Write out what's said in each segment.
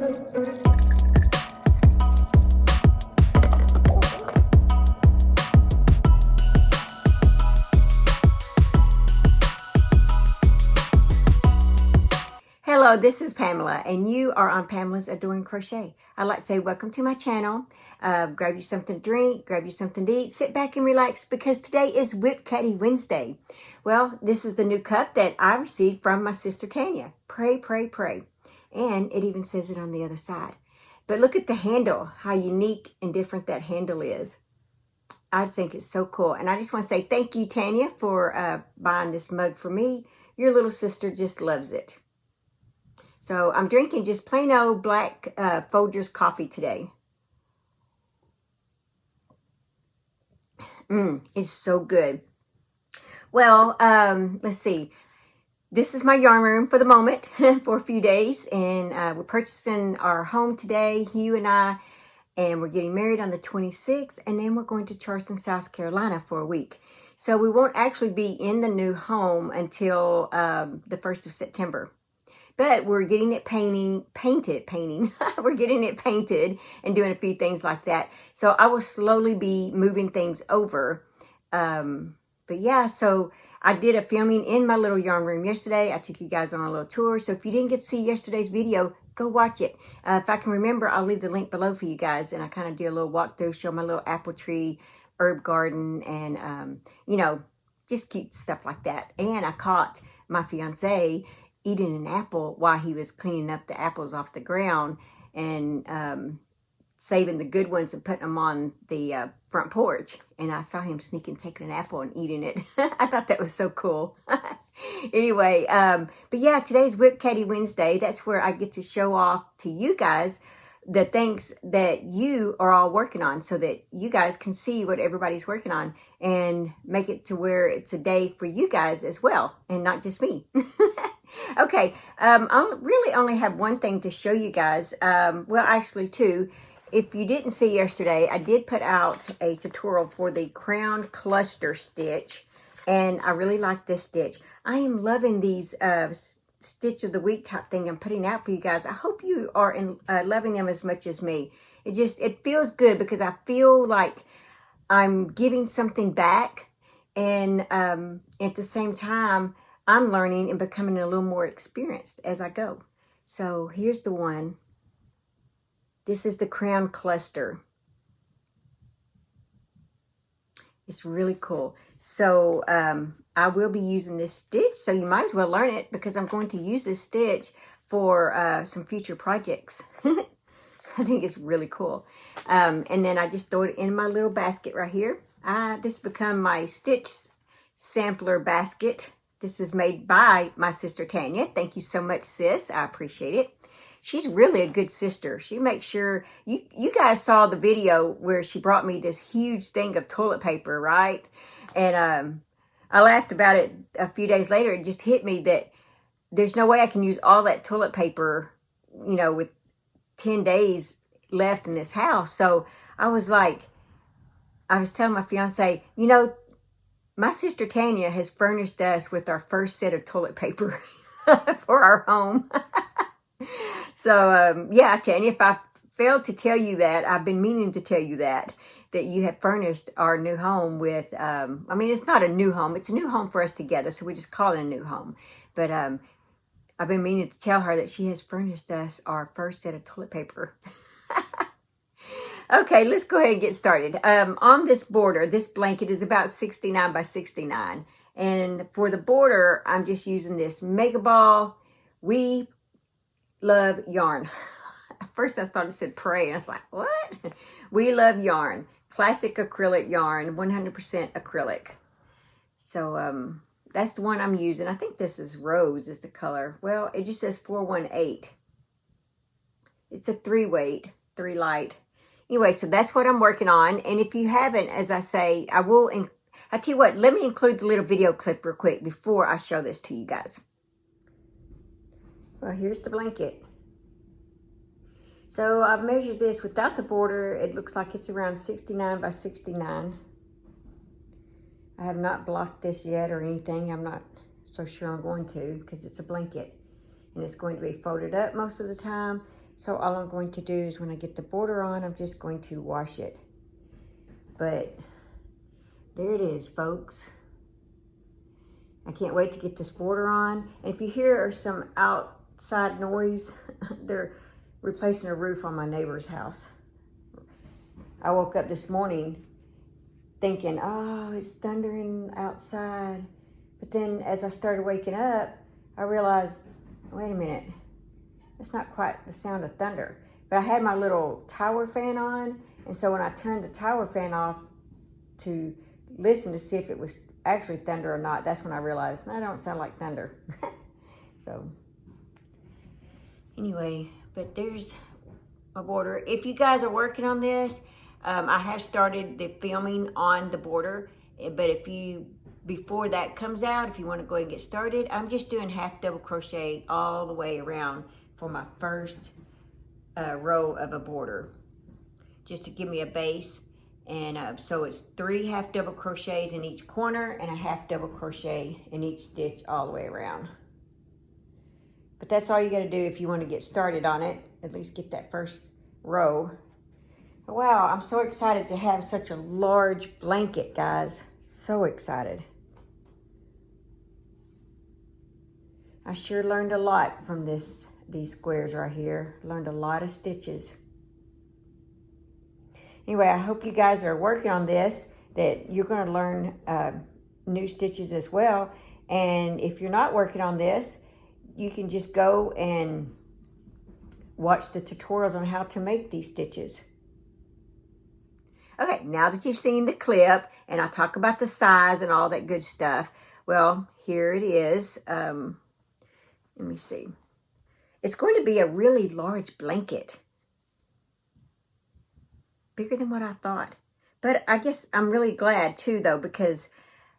Hello, this is Pamela, and you are on Pamela's Adoring Crochet. I'd like to say welcome to my channel. Grab you something to drink, grab you something to eat, sit back and relax because today is WIP Caddy Wednesday. Well, this is the new cup that I received from my sister Tanya. Pray, pray, pray. And it even says it on the other side. But look at the handle, how unique and different that handle is. I think it's so cool. And I just want to say thank you, Tanya, for buying this mug for me. Your little sister just loves it. So I'm drinking just plain old black Folgers coffee today. It's so good. Well, let's see. This is my yarn room for the moment for a few days. And we're purchasing our home today, Hugh and I. And we're getting married on the 26th. And then we're going to Charleston, South Carolina for a week. So we won't actually be in the new home until the 1st of September. But we're getting it painted. We're getting it painted and doing a few things like that. So I will slowly be moving things over. But yeah, so I did a filming in my little yarn room yesterday. I took you guys on a little tour. So if you didn't get to see yesterday's video, go watch it. If I can remember, I'll leave the link below for you guys. And I kind of do a little walkthrough, show my little apple tree, herb garden, and, you know, just cute stuff like that. And I caught my fiance eating an apple while he was cleaning up the apples off the ground and saving the good ones and putting them on the front porch. And I saw him sneaking, taking an apple and eating it. I thought that was so cool. Anyway, but yeah, today's WIP Caddy Wednesday. That's where I get to show off to you guys the things that you are all working on so that you guys can see what everybody's working on and make it to where it's a day for you guys as well and not just me. Okay, I really only have one thing to show you guys. Well, actually two. If you didn't see yesterday, I did put out a tutorial for the crown cluster stitch, and I really like this stitch. I am loving these stitch of the week type thing I'm putting out for you guys. I hope you are loving them as much as me. It feels good because I feel like I'm giving something back, and at the same time, I'm learning and becoming a little more experienced as I go. So here's the one. This is the crown cluster. It's really cool. So I will be using this stitch. So you might as well learn it because I'm going to use this stitch for some future projects. I think it's really cool. And then I just throw it in my little basket right here. This has become my stitch sampler basket. This is made by my sister Tanya. Thank you so much, sis. I appreciate it. She's really a good sister. She makes sure, you guys saw the video where she brought me this huge thing of toilet paper, right? And I laughed about it a few days later. It just hit me that there's no way I can use all that toilet paper, you know, with 10 days left in this house. So I was telling my fiance, you know, my sister Tanya has furnished us with our first set of toilet paper for our home. So, yeah, Tanya, if I failed to tell you that, I've been meaning to tell you that you have furnished our new home with, I mean, it's not a new home. It's a new home for us together, so we just call it a new home. But I've been meaning to tell her that she has furnished us our first set of toilet paper. Okay, let's go ahead and get started. On this border, this blanket is about 69 by 69. And for the border, I'm just using this Mega Ball We Love Yarn. At first I thought it said pray, and I was like, what? We Love Yarn. Classic acrylic yarn, 100% acrylic. So that's the one I'm using. I think this is rose is the color. Well, it just says 418. It's a 3-weight, 3 light. Anyway, so that's what I'm working on. And if you haven't, as I say, I tell you what, let me include the little video clip real quick before I show this to you guys. Well, here's the blanket. So I've measured this without the border. It looks like it's around 69 by 69. I have not blocked this yet or anything. I'm not so sure I'm going to because it's a blanket. And it's going to be folded up most of the time. So all I'm going to do is when I get the border on, I'm just going to wash it. But there it is, folks. I can't wait to get this border on. And if you hear some outside noise, they're replacing a roof on my neighbor's house. I woke up this morning thinking, oh, it's thundering outside. But then as I started waking up, I realized, wait a minute, it's not quite the sound of thunder. But I had my little tower fan on, and so when I turned the tower fan off to listen to see if it was actually thunder or not, that's when I realized, that don't sound like thunder. So, anyway, but there's my border. If you guys are working on this, I have started the filming on the border, but if you, before that comes out, if you want to go ahead and get started, I'm just doing half double crochet all the way around for my first row of a border, just to give me a base. And so it's 3 half double crochets in each corner and a half double crochet in each stitch all the way around. But that's all you got to do if you want to get started on it, at least get that first row. Wow, I'm so excited to have such a large blanket, guys. So excited. I sure learned a lot from these squares right here. Learned a lot of stitches. Anyway, I hope you guys are working on this, that you're going to learn new stitches as well. And if you're not working on this, you can just go and watch the tutorials on how to make these stitches. Okay, now that you've seen the clip and I talk about the size and all that good stuff, well, here it is. Let me see. It's going to be a really large blanket. Bigger than what I thought. But I guess I'm really glad too, though, because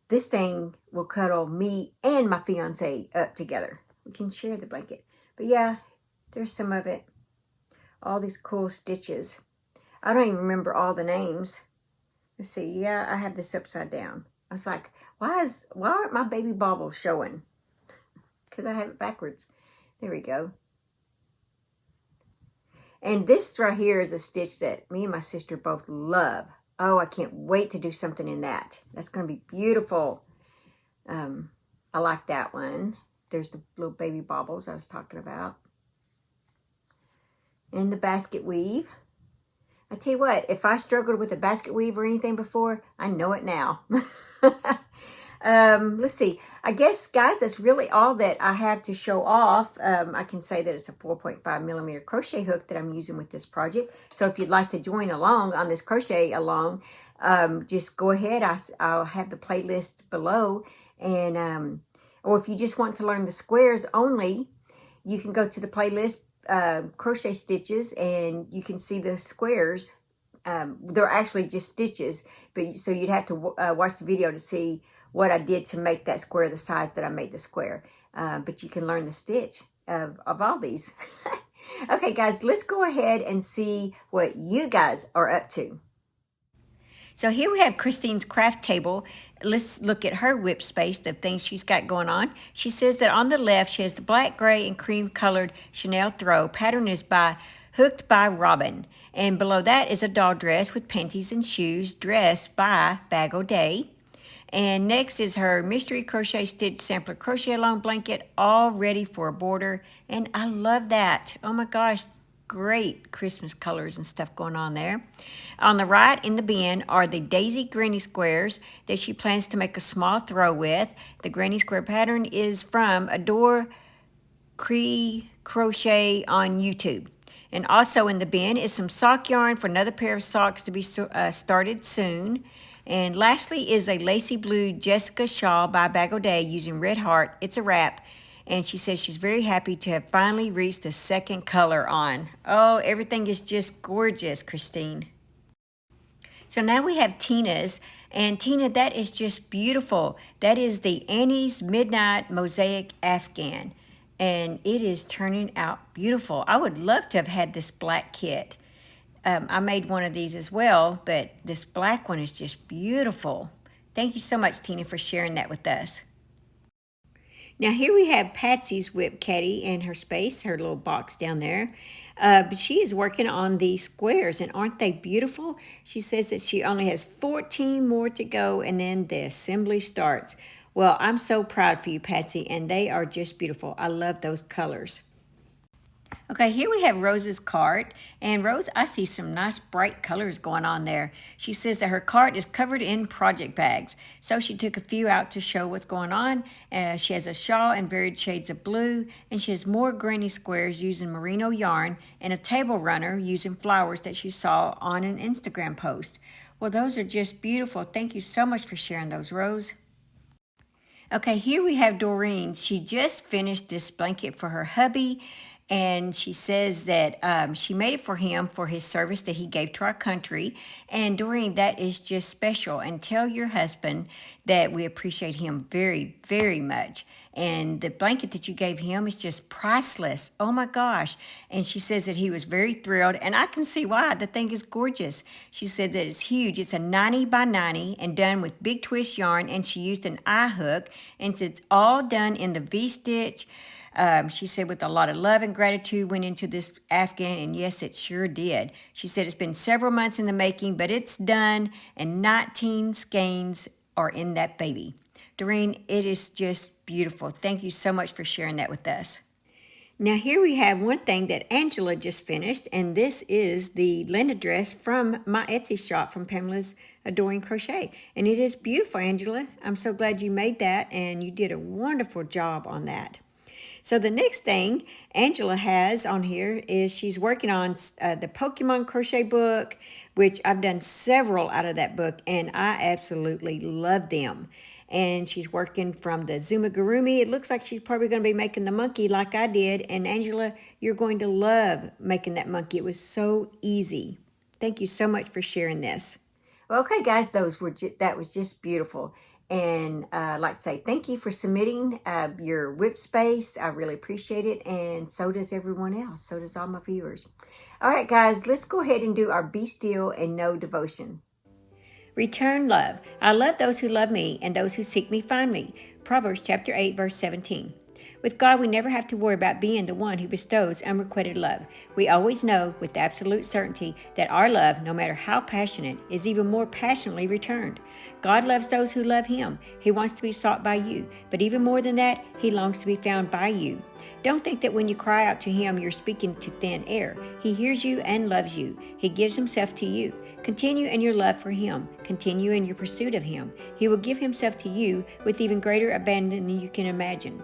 this thing will cuddle me and my fiance up together. We can share the blanket. But yeah, there's some of it. All these cool stitches. I don't even remember all the names. Let's see. Yeah, I have this upside down. I was like, why aren't my baby baubles showing? Because I have it backwards. There we go. And this right here is a stitch that me and my sister both love. Oh, I can't wait to do something in that. That's going to be beautiful. I like that one. There's the little baby baubles I was talking about. And the basket weave. I tell you what, if I struggled with a basket weave or anything before, I know it now. Let's see. I guess, guys, that's really all that I have to show off. I can say that it's a 4.5 millimeter crochet hook that I'm using with this project. So if you'd like to join along on this crochet along, just go ahead. I'll have the playlist below. And or if you just want to learn the squares only, you can go to the playlist, crochet stitches, and you can see the squares. They're actually just stitches, but so you'd have to watch the video to see what I did to make that square the size that I made the square. But you can learn the stitch of all these. Okay, guys, let's go ahead and see what you guys are up to. So here we have Christine's craft table. Let's look at her WIP space, the things she's got going on. She says that on the left, she has the black, gray, and cream colored Chanel throw. Pattern is by Hooked by Robin. And below that is a doll dress with panties and shoes, dressed by Bag O'Day. And next is her mystery crochet stitch sampler crochet along blanket, all ready for a border. And I love that. Oh my gosh, great Christmas colors and stuff going on there. On the right in the bin are the daisy granny squares that she plans to make a small throw with. The granny square pattern is from Adore Crochet on YouTube. And also in the bin is some sock yarn for another pair of socks to be started soon. And lastly is a lacy blue Jessica shawl by Bag O'Day using Red Heart. It's a wrap. And she says she's very happy to have finally reached the second color on. Oh, everything is just gorgeous, Christine. So now we have Tina's. And Tina, that is just beautiful. That is the Annie's Midnight Mosaic Afghan. And it is turning out beautiful. I would love to have had this black kit. I made one of these as well, but this black one is just beautiful. Thank you so much, Tina, for sharing that with us. Now here we have Patsy's WIP Caddy and her space, her little box down there. But she is working on these squares, and aren't they beautiful? She says that she only has 14 more to go, and then the assembly starts. Well, I'm so proud for you, Patsy, and they are just beautiful. I love those colors. Okay, here we have Rose's cart, and Rose, I see some nice bright colors going on there. She says that her cart is covered in project bags, so she took a few out to show what's going on. She has a shawl in varied shades of blue, and she has more granny squares using merino yarn, and a table runner using flowers that she saw on an Instagram post. Well, those are just beautiful. Thank you so much for sharing those, Rose. Okay, here we have Doreen. She just finished this blanket for her hubby, and she says that she made it for him for his service that he gave to our country. And Doreen, that is just special. And tell your husband that we appreciate him very, very much. And the blanket that you gave him is just priceless. Oh my gosh. And she says that he was very thrilled, and I can see why. The thing is gorgeous. She said that it's huge. It's a 90 by 90 and done with big twist yarn, and she used an eye hook, and it's all done in the V-stitch. She said with a lot of love and gratitude went into this Afghan, and yes, it sure did. She said it's been several months in the making, but it's done, and 19 skeins are in that baby. Doreen, it is just beautiful. Thank you so much for sharing that with us. Now here we have one thing that Angela just finished, and this is the Linda dress from my Etsy shop from Pamela's Adoring Crochet. And it is beautiful, Angela. I'm so glad you made that, and you did a wonderful job on that. So the next thing Angela has on here is she's working on the Pokemon crochet book, which I've done several out of that book, and I absolutely love them. And she's working from the Zumagurumi. It looks like she's probably going to be making the monkey like I did. And Angela, you're going to love making that monkey. It was so easy. Thank you so much for sharing this. Well, okay, guys, that was just beautiful. And I'd like to say thank you for submitting your WIP space. I really appreciate it. And so does everyone else. So does all my viewers. All right, guys, let's go ahead and do our Be Still and Know devotion. Return love. I love those who love me, and those who seek me find me. Proverbs chapter 8, verse 17. With God, we never have to worry about being the one who bestows unrequited love. We always know with absolute certainty that our love, no matter how passionate, is even more passionately returned. God loves those who love Him. He wants to be sought by you, but even more than that, He longs to be found by you. Don't think that when you cry out to Him, you're speaking to thin air. He hears you and loves you. He gives Himself to you. Continue in your love for Him. Continue in your pursuit of Him. He will give Himself to you with even greater abandon than you can imagine.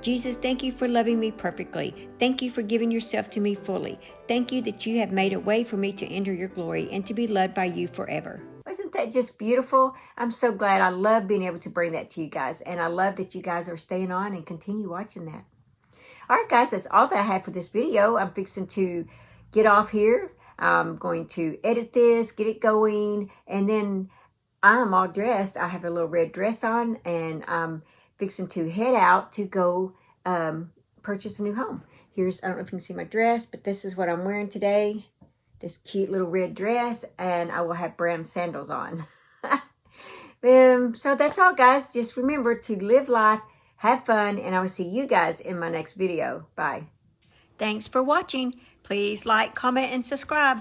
Jesus, thank you for loving me perfectly. Thank you for giving yourself to me fully. Thank you that you have made a way for me to enter your glory and to be loved by you forever. Wasn't that just beautiful? I'm so glad. I love being able to bring that to you guys. And I love that you guys are staying on and continue watching that. All right, guys, that's all that I have for this video. I'm fixing to get off here. I'm going to edit this, get it going, and then I'm all dressed. I have a little red dress on, and I'm fixing to head out to go purchase a new home. I don't know if you can see my dress, but this is what I'm wearing today. This cute little red dress, and I will have brown sandals on. So that's all, guys. Just remember to live life, have fun, and I will see you guys in my next video. Bye. Thanks for watching. Please like, comment, and subscribe.